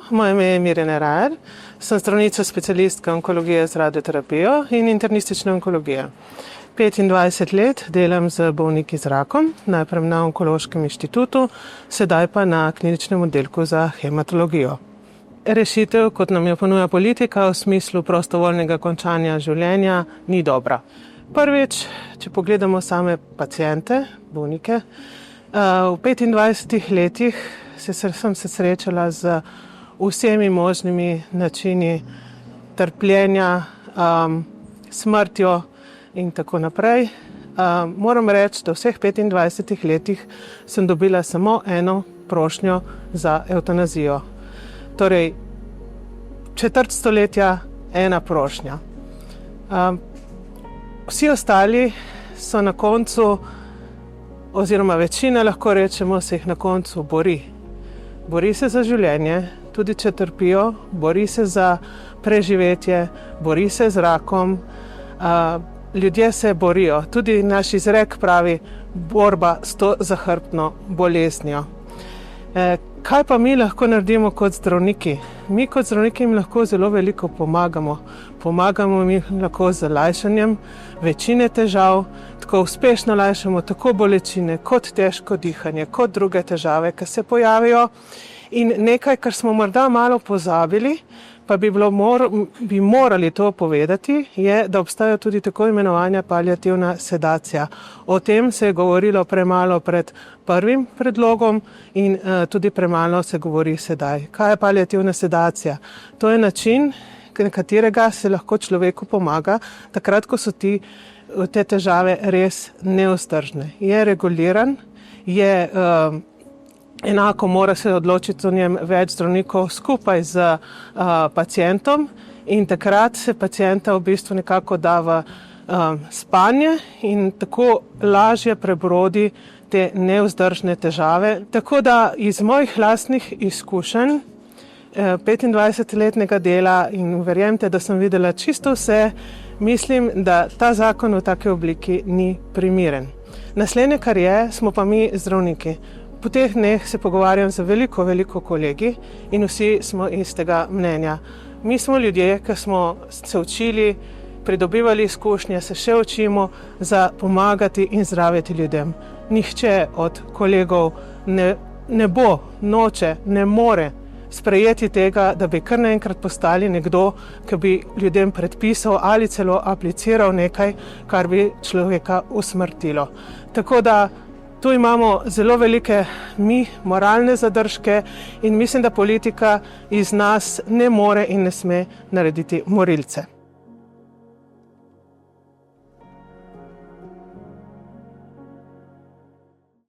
moje ime je Mirjana Rajer, sem zdravnica specialistka onkologije z radioterapijo in internistične onkologije. 25 let delam z bolniki z rakom, najprej na Onkološkem inštitutu, sedaj pa na kliničnem oddelku za hematologijo. Rešitev, kot nam jo ponuja politika v smislu prostovoljnega končanja življenja, ni dobra. Prvič, če pogledamo same paciente, bolnike, v 25 letih sem se srečala z vsemi možnimi načini trpljenja, smrtjo in tako naprej. Moram reči, da v vseh 25 letih sem dobila samo eno prošnjo za evtanazijo. Torej, četrt stoletja ena prošnja. Vsi ostali so na koncu, oziroma večina, lahko rečemo, se jih na koncu bori. Bori se za življenje, tudi če trpijo, bori se za preživetje, bori se z rakom. Ljudje se borijo, tudi naš izrek pravi borba s to zahrbtno boleznijo. Kaj pa mi lahko naredimo kot zdravniki? Mi kot zdravniki jim lahko zelo veliko pomagamo. Pomagamo jim lahko z lajšanjem večine težav, tako uspešno lajšamo tako bolečine, kot težko dihanje, kot druge težave, ki se pojavijo. In nekaj, kar smo morda malo pozabili, pa bi morali to povedati, je, da obstaja tudi tako imenovana paliativna sedacija. O tem se je govorilo premalo pred prvim predlogom in tudi premalo se govori sedaj. Kaj je paliativna sedacija? To je način, na katerega se lahko človeku pomaga, takrat, ko so te težave res nevzdržne. Je reguliran, je enako mora se odločiti o njem več zdravnikov skupaj z pacientom in takrat se pacienta v bistvu nekako da v spanje in tako lažje prebrodi te nevzdržne težave. Tako da iz mojih lastnih izkušenj 25-letnega dela in verjemite, da sem videla čisto vse, mislim, da ta zakon v taki obliki ni primeren. Naslednje, kar je, smo pa mi zdravniki. Po teh dneh se pogovarjam z veliko kolegi in vsi smo istega mnenja. Mi smo ljudje, ki smo se učili, pridobivali izkušnje, se še učimo za pomagati in zdraviti ljudem. Nihče od kolegov ne bo, noče, ne more sprejeti tega, da bi kar naenkrat postali nekdo, ki bi ljudem predpisal ali celo apliciral nekaj, kar bi človeka usmrtilo. Tako da tu imamo zelo velike moralne zadržke in mislim, da politika iz nas ne more in ne sme narediti morilce.